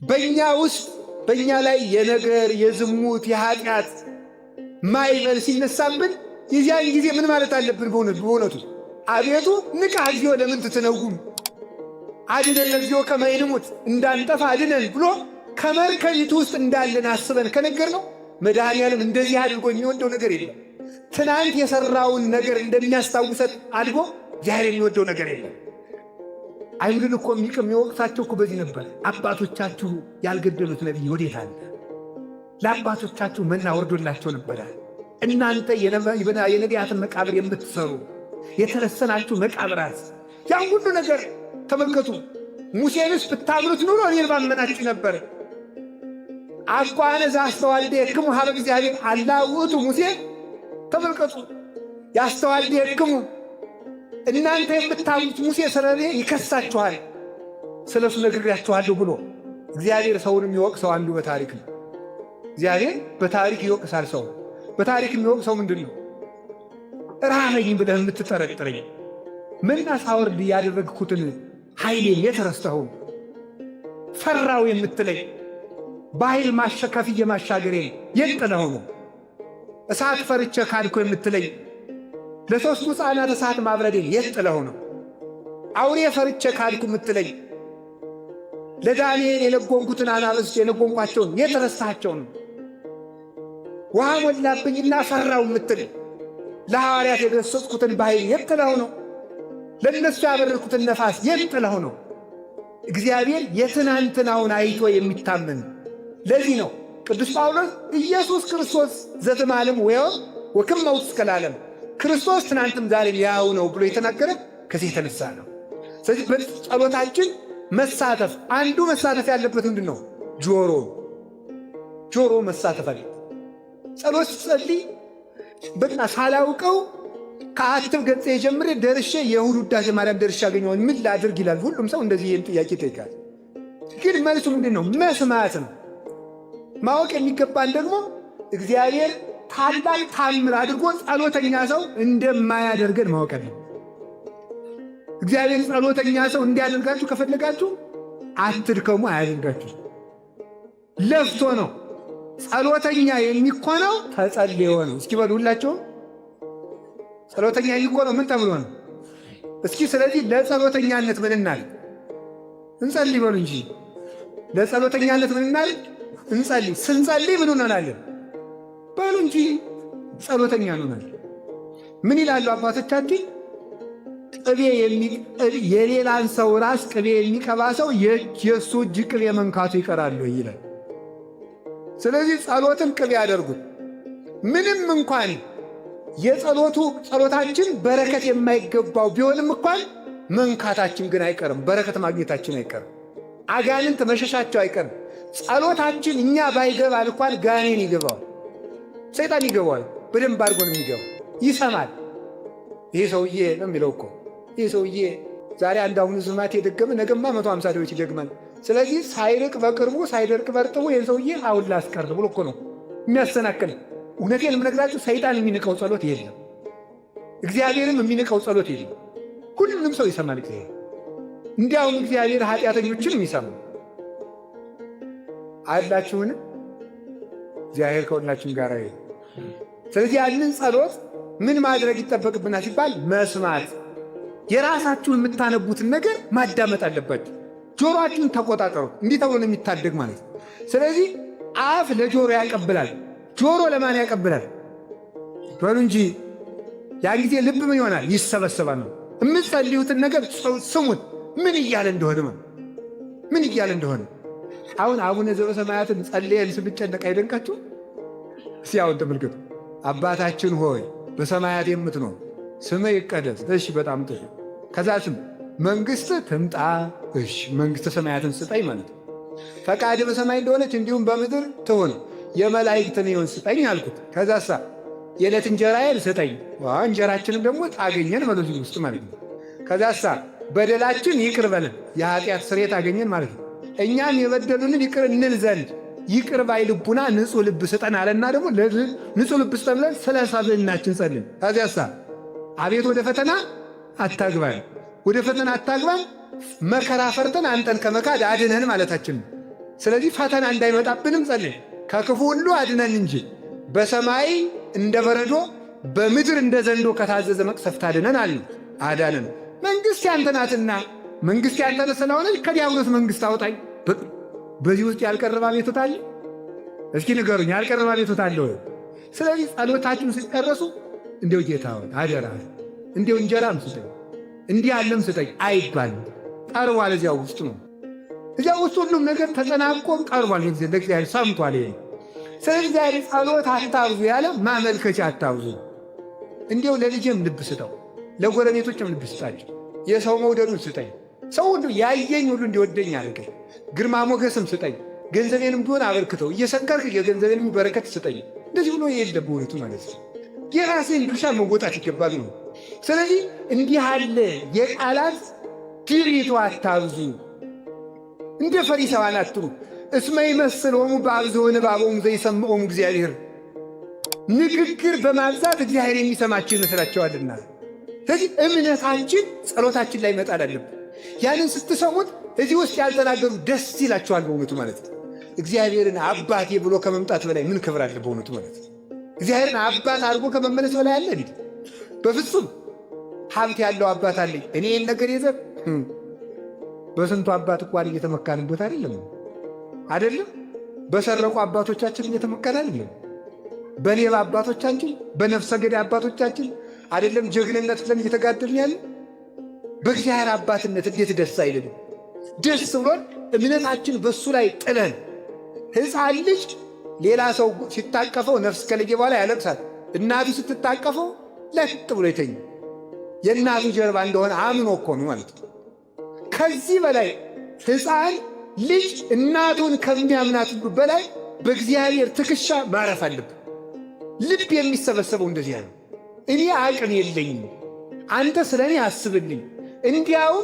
በእኛ ውስጥ በእኛ ላይ የነገር የዝሙት የኃጢአት ማዕበል ሲነሳብን የዚያን ጊዜ ምን ማለት አለብን? በእውነቱ አቤቱ ንቃ እግዚኦ ለምን ትትነጉም አድነን እግዚኦ ከመ ንሙት እንዳንጠፋ አድነን ብሎ ከመርከቢቱ ውስጥ እንዳለን አስበን ከነገርነው መድኃኔዓለም እንደዚህ አድርጎ የሚወደው ነገር የለም። ትናንት የሠራውን ነገር እንደሚያስታውሰን አድርጎ እግዚአብሔር የሚወደው ነገር የለም። አይሁድን እኮ የሚወቅሳቸው እኮ በዚህ ነበር። አባቶቻችሁ ያልገደሉት ነቢይ ወዴት አለ? ለአባቶቻችሁ መና ወርዶላቸው ነበረ። እናንተ የነቢያትን መቃብር የምትሰሩ የተረሰናችሁ መቃብራት፣ ያን ሁሉ ነገር ተመልከቱ። ሙሴንስ ብታምኑት ኑሮ እኔን ባመናችሁ ነበር። አኳነ ዘአስተዋልዴክሙ ኀበ እግዚአብሔር አላ ውእቱ ሙሴ። ተመልከቱ፣ ያስተዋልዴክሙ እናንተ የምታምኑት ሙሴ ስለኔ ይከሳችኋል፣ ስለሱ ነግሬያችኋለሁ ብሎ እግዚአብሔር ሰውን የሚወቅሰው አንዱ በታሪክ ነው። እግዚአብሔር በታሪክ ይወቅሳል። ሰው በታሪክ የሚወቅሰው ምንድን ነው? ራበኝ ብለህ የምትጠረጥረኝ መና ሳወርድ ያደረግኩትን ኃይሌን የተረስተኸው ፈራው የምትለኝ በኃይል ከፍዬ ማሻገሬን የጥለኸው ነው። እሳት ፈርቼ ካድኮ የምትለኝ ለሦስቱ ሕፃናት እሳት ማብረዴን የጥለኸው ነው። አውሬ ፈርቼ ካድኩ የምትለኝ ለዳንኤል የለጎንኩትን አናብስት የለጎንኳቸውን የተረሳቸው ነው። ውሃ ሞላብኝና ፈራው የምትል ለሐዋርያት የገሰጽኩትን በኃይል የጥለኸው ነው። ለእነሱ ያበረርኩትን ነፋስ የጥለኸው ነው። እግዚአብሔር የትናንትናውን አይቶ የሚታመን ለዚህ ነው ቅዱስ ጳውሎስ ኢየሱስ ክርስቶስ ዘትማልም ወክመ ውእቱ እስከ ለዓለም ክርስቶስ ትናንትም ዛሬም ያው ነው ብሎ የተናገረ ከዚህ የተነሳ ነው። ስለዚህ በጸሎታችን መሳተፍ አንዱ መሳተፍ ያለበት ምንድን ነው? ጆሮ መሳተፍ አለ። ጸሎት ጸልይ በቃ ሳላውቀው ከአትብ ገጽ የጀምሬ ደርሼ የእሑድ ውዳሴ ማርያም ደርሼ ያገኘውን ምን ላድርግ ይላል። ሁሉም ሰው እንደዚህ ይህን ጥያቄ ይጠይቃል። ግን መልሱ ምንድን ነው? መስማት ነው። ማወቅ የሚገባን ደግሞ እግዚአብሔር ታላቅ ታምር አድርጎ ጸሎተኛ ሰው እንደማያደርገን ማወቅ ነው። እግዚአብሔር ጸሎተኛ ሰው እንዲያደርጋችሁ ከፈለጋችሁ አትድከሙ፣ አያደርጋችሁ። ለፍቶ ነው። ጸሎተኛ የሚኮነው ተጸልዮ ነው። እስኪ በሉ ሁላችሁ ጸሎተኛ የሚኮነው ምን ተብሎ ነው? እስኪ ስለዚህ ለጸሎተኛነት ምን እናል? እንጸልይ በሉ እንጂ ለጸሎተኛነት ምን እናል? እንጸልይ። ስንጸልይ ምን እንሆናለን? በሉ እንጂ ጸሎተኛ እንሆናለን። ምን ይላሉ አባቶቻችን? የሌላን ሰው ራስ ቅቤ የሚቀባ ሰው የእሱ እጅ ቅቤ መንካቱ ይቀራሉ ይላል። ስለዚህ ጸሎትን ቅቤ ያደርጉት። ምንም እንኳን ጸሎታችን በረከት የማይገባው ቢሆንም እንኳን መንካታችን ግን አይቀርም። በረከት ማግኘታችን አይቀርም። አጋንንት መሸሻቸው አይቀርም። ጸሎታችን እኛ ባይገባል እንኳን ጋኔን ይገባዋል፣ ሰይጣን ይገባዋል። በደንብ አድርጎ ነው የሚገባው። ይሰማል። ይህ ሰውዬ ነው የሚለው እኮ ይህ ሰውዬ ዛሬ አንድ አሁኑ ዝማት የደገመ ነገማ 150 ደዎች ይደግማል። ስለዚህ ሳይርቅ በቅርቡ ሳይደርቅ በርጥቡ ይህን ሰውዬ አሁን ላስቀር ብሎ እኮ ነው የሚያሰናክል። እውነቴን የምነግራችሁ ሰይጣን የሚንቀው ጸሎት የለም፣ እግዚአብሔርም የሚንቀው ጸሎት የለም። ሁሉንም ሰው ይሰማል እግዚአብሔር። እንዲያውም እግዚአብሔር ኃጢአተኞችንም ይሰማል። አላችሁን? እግዚአብሔር ከሁላችን ጋር ይሁን። ስለዚህ ያንን ጸሎት ምን ማድረግ ይጠበቅብናል ሲባል መስማት። የራሳችሁን የምታነቡትን ነገር ማዳመጥ አለባችሁ። ጆሮአችሁን ተቆጣጠሩ። እንዲህ ተብሎ ነው የሚታደግ ማለት ነው። ስለዚህ አፍ ለጆሮ ያቀብላል። ጆሮ ለማን ያቀብላል? በሉ እንጂ ያን ጊዜ ልብ ምን ይሆናል? ይሰበሰባል ነው። የምትጸልዩትን ነገር ስሙት፣ ምን እያለ እንደሆነ። አሁን አቡነ ዘበሰማያትን ጸልየን ስንጨነቅ አይደንቃችሁ? እስቲ አሁን ተመልከቱ። አባታችን ሆይ በሰማያት የምትኖር ስምህ ይቀደስ። እሺ፣ በጣም ጥሩ። ከዛ ስም መንግሥት ትምጣ። እሺ፣ መንግሥተ ሰማያትን ስጠኝ ማለት ነው። ፈቃድ በሰማይ እንደሆነች እንዲሁም በምድር ትሁን። የመላእክትን ይሁን ስጠኝ አልኩት። ከዛሳ የዕለት እንጀራዬን ስጠኝ። እንጀራችንም ደግሞ ታገኘን ማለት ውስጥ ማለት ነው። ከዛሳ በደላችን ይቅር በለን፣ የኃጢአት ስርየት አገኘን ማለት ነው። እኛም የበደሉንን ይቅር እንል ዘንድ ይቅር ባይ ልቡና ንጹሕ ልብ ስጠን አለና ደግሞ ንጹሕ ልብ ስጠን ብለን ስለ ሰብዕናችን ጸልን። ከዚያሳ አቤት ወደ ፈተና አታግባን፣ መከራ ፈርተን አንተን ከመካድ አድነን ማለታችን ነው። ስለዚህ ፈተና እንዳይመጣብንም ጸልይ። ከክፉ ሁሉ አድነን እንጂ በሰማይ እንደ በረዶ በምድር እንደ ዘንዶ ከታዘዘ መቅሰፍት አድነን አልን። አዳነን። መንግሥት ያንተ ናትና መንግሥት ያንተ ስለሆነች ከዲያብሎስ መንግሥት አውጣኝ። በዚህ ውስጥ ያልቀረበ አቤቱታ አለ? እስኪ ንገሩኝ፣ ያልቀረበ አቤቱታ አለ ወይ? ስለዚህ ጸሎታችሁን ሲጨርሱ እንዲው ጌታ ሆይ አደራ እንዲው እንጀራም ስጠኝ እንዲህ ያለም ስጠኝ አይባልም። ቀርቧል። እዚያው ውስጥ ነው። እዚያው ውስጥ ሁሉም ነገር ተጠናቆም ቀርቧል። ለእግዚአብሔር ሰምቷል። ይሄ ስለዚህ እግዚአብሔር ጸሎት አታብዙ ያለ ማመልከቻ አታብዙ። እንዲው ለልጄም ልብ ስጠው፣ ለጎረቤቶችም ልብ ስጣቸው። የሰው መውደዱን ስጠኝ፣ ሰው ሁሉ ያየኝ ሁሉ እንዲወደኝ አድርገኝ። ግርማ ሞገስም ስጠኝ፣ ገንዘቤንም ቢሆን አበርክተው፣ እየሰከርክ የገንዘቤንም በረከት ስጠኝ። እንደዚህ ብሎ የለም በእውነቱ ማለት ነው። የራሴን ድርሻ መወጣት ይገባል ነው። ስለዚህ እንዲህ ያለ የቃላት ትዕቢት አታብዙ። እንደ ፈሪሳውያን አትሩ። እስመ ይመስሎሙ በአብዝሖ ንባቦሙ ዘይሰምዖሙ እግዚአብሔር። ንግግር በማብዛት እግዚአብሔር የሚሰማቸው ይመስላቸዋልና። ስለዚህ እምነታችን ጸሎታችን ላይ መጣል አለብን። ያንን ስትሰሙት እዚህ ውስጥ ያልተናገሩ ደስ ይላቸዋል በእውነቱ ማለት ነው። እግዚአብሔርን አባቴ ብሎ ከመምጣት በላይ ምን ክብር አለ በእውነቱ ማለት ነው። እግዚአብሔርን አባት አድርጎ ከመመለስ በላይ አለ እንዴ? በፍጹም። ሀብት ያለው አባት አለኝ እኔ ይህን ነገር የዘብ በስንቱ አባት እንኳን እየተመካንበት አይደለም። በሰረቁ አባቶቻችን እየተመካን አይደለም። በሌባ አባቶቻችን፣ በነፍሰ ገዳይ አባቶቻችን አይደለም ጀግንነት ብለን እየተጋደልን ያለ። በእግዚአብሔር አባትነት እንዴት ደስ አይልም? ደስ ብሎን እምነታችን በእሱ ላይ ጥለን። ሕፃን ልጅ ሌላ ሰው ሲታቀፈው ነፍስ ከለየ በኋላ ያለቅሳል። እናቱ ስትታቀፈው ለጥ ብሎ ይተኛ። የእናቱ ጀርባ እንደሆነ አምኖ እኮ ነው ማለት ነው። ከዚህ በላይ ሕፃን ልጅ እናቱን ከሚያምናት በላይ በእግዚአብሔር ትከሻ ማረፍ አለብን። ልብ የሚሰበሰበው እንደዚያ ነው። እኔ አቅም የለኝም፣ አንተ ስለ እኔ አስብልኝ፣ እንዲያው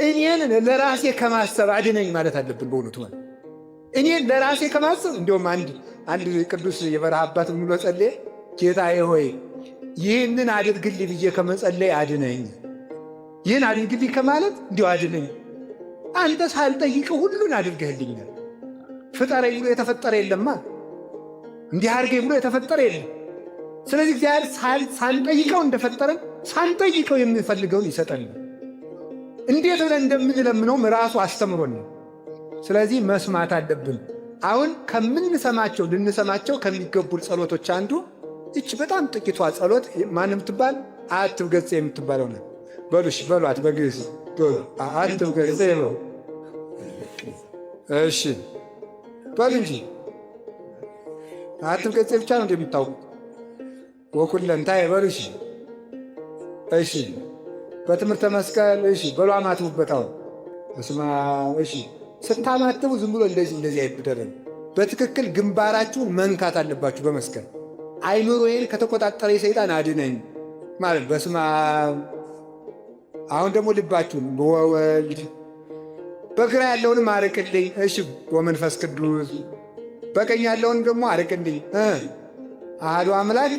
እኔን ለራሴ ከማሰብ አድነኝ ማለት አለብን በእውነቱ ማለት። እኔን ለራሴ ከማሰብ እንዲሁም አንድ ቅዱስ የበረሃ አባት ብሎ ጸለየ፣ ጌታዬ ሆይ ይህንን አድርግልኝ ብዬ ከመጸለይ አድነኝ፣ ይህን አድርግልኝ ከማለት እንዲሁ አድነኝ። አንተ ሳልጠይቀው ሁሉን አድርገህልኛል። ፍጠረኝ ብሎ የተፈጠረ የለማ፣ እንዲህ አድርገኝ ብሎ የተፈጠረ የለም። ስለዚህ እግዚአብሔር ሳንጠይቀው እንደፈጠረን ሳንጠይቀው የምንፈልገውን ይሰጠን። እንዴት ብለን እንደምንለምነውም ራሱ አስተምሮን። ስለዚህ መስማት አለብን። አሁን ከምንሰማቸው ልንሰማቸው ከሚገቡ ጸሎቶች አንዱ ይች በጣም ጥቂቷ ጸሎት ማንም ትባል አትብ ገጽ የምትባለው ነው። በሉሽ በሏት በግዕዝ አትብ ገጽ ነው። እሺ በሉ እንጂ አትብ ገጽ ብቻ ነው እንደሚታወቁት ወኩለንታይ በሉሽ። እሺ በትምህርተ መስቀል እሺ በሉ አማትቡበት። አሁን በስመ አብ እሺ ስታማትቡ ዝም ብሎ እንደዚህ አይደረግም። በትክክል ግንባራችሁን መንካት አለባችሁ በመስቀል። አይምሮዬን ከተቆጣጠረ ሰይጣን አድነኝ ማለት በስመ አብ። አሁን ደግሞ ልባችሁን በወልድ በግራ ያለውንም አርቅልኝ እሺ ወመንፈስ ቅዱስ በቀኝ ያለውን ደግሞ አርቅልኝ አሐዱ አምላክ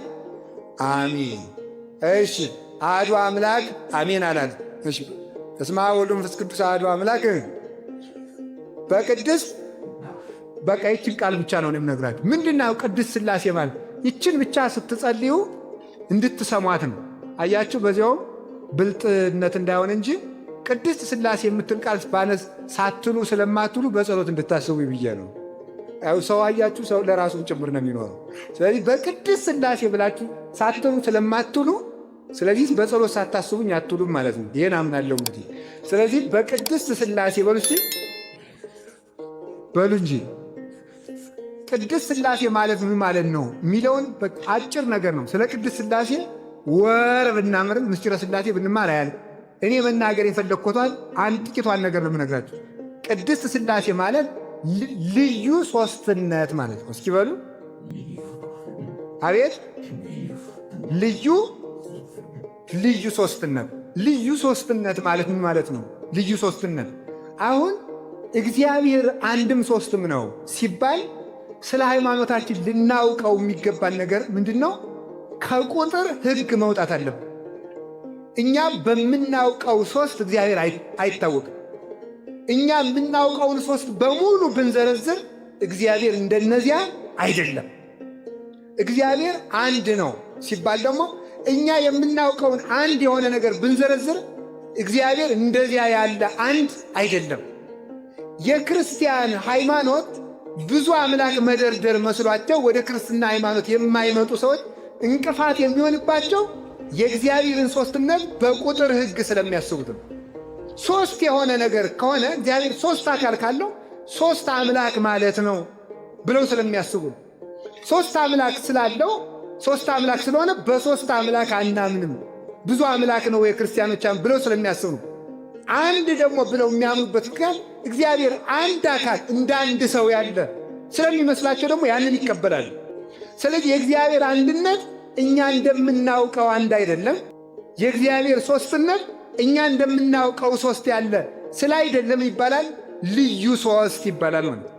አሜን። እሺ አሐዱ አምላክ አሜን አላል። እሺ በስመ አብ ወወልድ ወመንፈስ ቅዱስ አሐዱ አምላክ በቅድስት በቃ ይችን ቃል ብቻ ነው የምነግራችሁ። ምንድነው ቅድስት ሥላሴ ማለት? ይችን ብቻ ስትጸልዩ እንድትሰሟት ነው። አያችሁ፣ በዚያው ብልጥነት እንዳይሆን እንጂ ቅድስት ሥላሴ የምትል ቃል ባነስ ሳትሉ ስለማትሉ በጸሎት እንድታስቡ ብዬ ነው። ያው ሰው አያችሁ፣ ሰው ለራሱም ጭምር ነው የሚኖረው። ስለዚህ በቅድስት ሥላሴ ብላችሁ ሳትሉ ስለማትሉ፣ ስለዚህ በጸሎት ሳታስቡኝ አትሉም ማለት ነው። ይሄን አምናለሁ እንግዲህ። ስለዚህ በቅድስት ሥላሴ በሉ እስቲ በሉ እንጂ ቅድስት ሥላሴ ማለት ምን ማለት ነው የሚለውን አጭር ነገር ነው። ስለ ቅድስት ሥላሴ ወር ብናምርም ምስጢረ ሥላሴ ብንማር አያል። እኔ መናገር የፈለግኮቷል አንድ ጥቂቷን ነገር ነው የምነግራችሁ። ቅድስት ሥላሴ ማለት ልዩ ሦስትነት ማለት ነው። እስኪ በሉ አቤት። ልዩ ሦስትነት። ልዩ ሦስትነት ማለት ምን ማለት ነው? ልዩ ሦስትነት አሁን እግዚአብሔር አንድም ሦስትም ነው ሲባል ስለ ሃይማኖታችን ልናውቀው የሚገባን ነገር ምንድን ነው? ከቁጥር ሕግ መውጣት አለብን። እኛ በምናውቀው ሦስት እግዚአብሔር አይታወቅም። እኛ የምናውቀውን ሶስት በሙሉ ብንዘረዝር እግዚአብሔር እንደነዚያ አይደለም። እግዚአብሔር አንድ ነው ሲባል ደግሞ እኛ የምናውቀውን አንድ የሆነ ነገር ብንዘረዝር እግዚአብሔር እንደዚያ ያለ አንድ አይደለም። የክርስቲያን ሃይማኖት ብዙ አምላክ መደርደር መስሏቸው ወደ ክርስትና ሃይማኖት የማይመጡ ሰዎች እንቅፋት የሚሆንባቸው የእግዚአብሔርን ሶስትነት በቁጥር ሕግ ስለሚያስቡት ነው። ሶስት የሆነ ነገር ከሆነ እግዚአብሔር ሶስት አካል ካለው ሶስት አምላክ ማለት ነው ብለው ስለሚያስቡ ነው። ሶስት አምላክ ስላለው ሶስት አምላክ ስለሆነ በሶስት አምላክ አናምንም፣ ብዙ አምላክ ነው የክርስቲያኖች ብለው ስለሚያስቡ ነው። አንድ ደግሞ ብለው የሚያምኑበት ምክንያት እግዚአብሔር አንድ አካል እንደ አንድ ሰው ያለ ስለሚመስላቸው ደግሞ ያንን ይቀበላሉ። ስለዚህ የእግዚአብሔር አንድነት እኛ እንደምናውቀው አንድ አይደለም። የእግዚአብሔር ሶስትነት እኛ እንደምናውቀው ሶስት ያለ ስለ አይደለም ይባላል፣ ልዩ ሶስት ይባላል ማለት